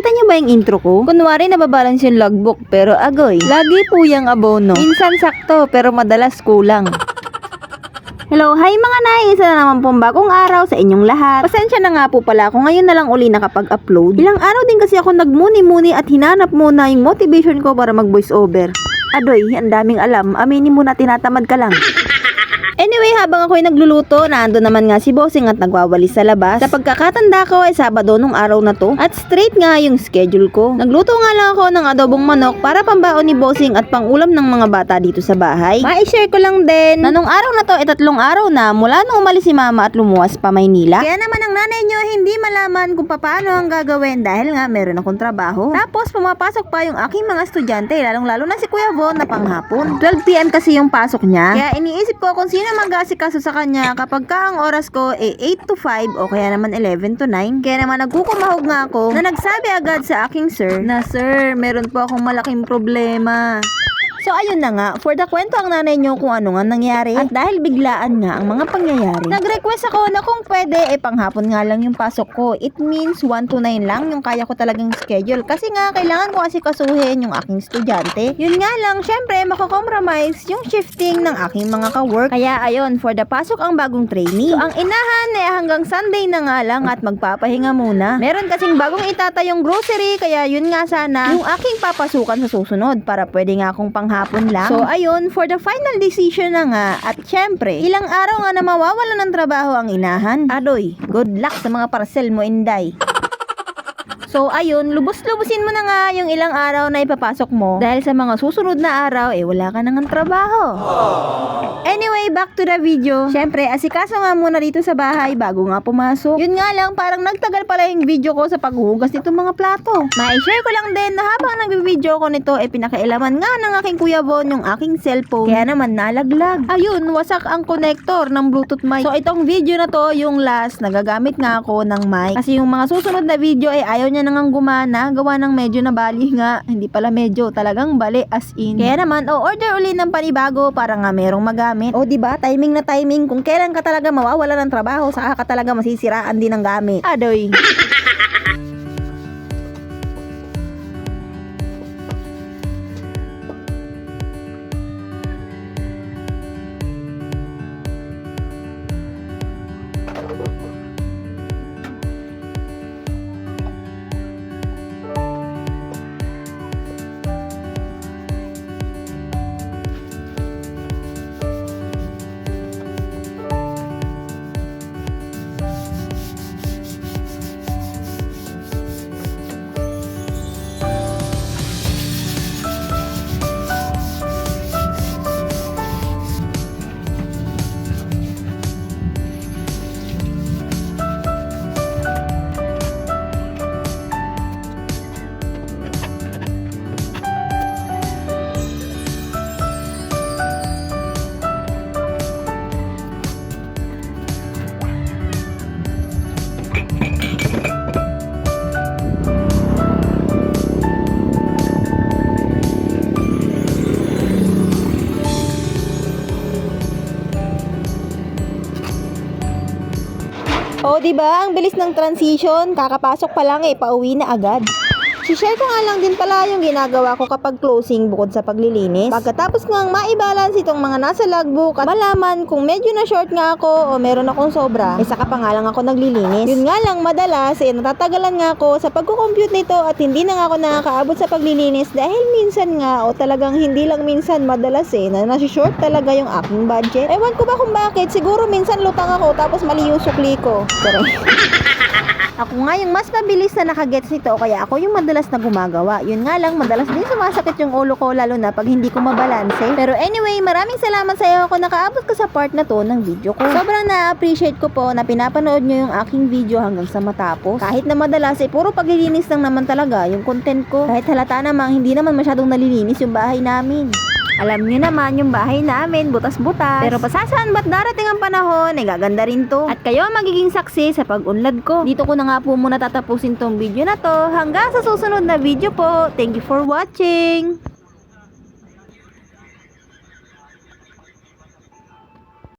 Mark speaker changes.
Speaker 1: nyo ba yung intro ko? Kunwari nababalance yung logbook pero agoy. Lagi po yung abono. Minsan sakto pero madalas kulang. Hello, hi mga nay! Isa na naman pong bagong araw sa inyong lahat. Pasensya na nga po pala kung ngayon na lang uli nakapag-upload. Ilang araw din kasi ako nagmuni-muni at hinanap muna yung motivation ko para mag-voice over. Adoy, ang daming alam. Aminin mo na tinatamad ka lang. Anyway, habang ako'y nagluluto, naando naman nga si Bossing at nagwawalis sa labas. Sa pagkakatanda ko ay Sabado nung araw na to at straight nga yung schedule ko. Nagluto nga lang ako ng adobong manok para pambaon ni Bossing at pangulam ng mga bata dito sa bahay. Ma-share ko lang din na nung araw na to ay 3 araw na mula nung umalis si Mama at lumuwas pa Maynila. Kaya naman ang nanay nyo hindi malaman kung paano ang gagawin dahil nga meron akong trabaho. Tapos pumapasok pa yung aking mga estudyante, lalong-lalo na si Kuya Von na panghapon. 12 PM kasi yung pasok niya. Kaya iniisip ko kung sino mag-aasikaso sa kanya kapag ka ang oras ko ay 8 to 5 o kaya naman 11 to 9. Kaya naman nagkukumahog nga ako na nagsabi agad sa aking sir na, "Sir, meron po akong malaking problema." So ayun na nga, for the kwento ang nanay nyo kung ano nga nangyari. At dahil biglaan nga ang mga pangyayari, nag-request ako na kung pwede panghapon nga lang yung pasok ko. It means 1 to 9 lang yung kaya ko talagang schedule. Kasi nga kailangan ko kasi kasuhin yung aking estudyante. Yun nga lang, syempre makakompromise yung shifting ng aking mga ka-work. Kaya ayun, for the pasok ang bagong trainee. So ang inahan ay hanggang Sunday na nga lang at magpapahinga muna. Meron kasing bagong itatayong grocery, kaya yun nga sana yung aking papasukan sa susunod para pwede nga akong panghapon lang. So ayun, for the final decision na nga at syempre, ilang araw nga na mawawala ng trabaho ang inahan. Adoy, good luck sa mga parcel mo, Inday. So ayun, lubos-lubusin mo na nga yung ilang araw na ipapasok mo dahil sa mga susunod na araw wala ka nang trabaho. Anyway, back to the video. Syempre, asikaso nga muna dito sa bahay bago nga pumasok. Yun nga lang, parang nagtagal pala yung video ko sa paghuhugas nitong mga plato. Ma-share ko lang din na habang nag-video ko nito pinakailaman nga ng aking Kuya Von yung aking cellphone. Kaya naman nalaglag. Ayun, wasak ang connector ng Bluetooth mic. So itong video na to yung last, nagagamit nga ako ng mic. Kasi yung mga susunod na video ayaw niya nang gumana, gawa ng medyo na bali nga. Hindi pala medyo, talagang bali as in. Kaya naman, order uli ng panibago para nga merong magamit. O diba, timing na timing, kung kailan ka talaga mawawala ng trabaho, saka ka talaga masisiraan din ng gamit. Adoy. O diba, ang bilis ng transition, kakapasok pa lang pauwi na agad. I-share ko nga lang din pala yung ginagawa ko kapag closing bukod sa paglilinis. Pagkatapos nga ma-balance itong mga nasa logbook at malaman kung medyo na short nga ako o meron akong sobra, saka pa nga lang ako naglilinis. Yun nga lang madalas natatagalan nga ako sa pagko-compute nito at hindi na nga ako nakakaabot sa paglilinis dahil minsan nga o talagang hindi lang minsan madalas na nasi-short talaga yung aking budget. Ewan ko ba kung bakit, siguro minsan lutang ako tapos mali yung sukli ko. Ako nga yung mas mabilis na nakagets nito kaya ako yung madalas na gumagawa. Yun nga lang, madalas din sumasakit yung ulo ko lalo na pag hindi ko mabalanse. Pero anyway, maraming salamat sa iyo kung nakaabot ka sa part na to ng video ko. Sobrang na-appreciate ko po na pinapanood nyo yung aking video hanggang sa matapos. Kahit na madalas puro paglilinis lang naman talaga yung content ko. Kahit halata namang hindi naman masyadong nalilinis yung bahay namin. Alam nyo naman yung bahay namin, butas-butas. Pero pasasaan ba't darating ang panahon, gaganda rin to. At kayo ang magiging saksi sa pag-unlad ko. Dito ko na nga po muna tatapusin tong video na to. Hanggang sa susunod na video po. Thank you for watching!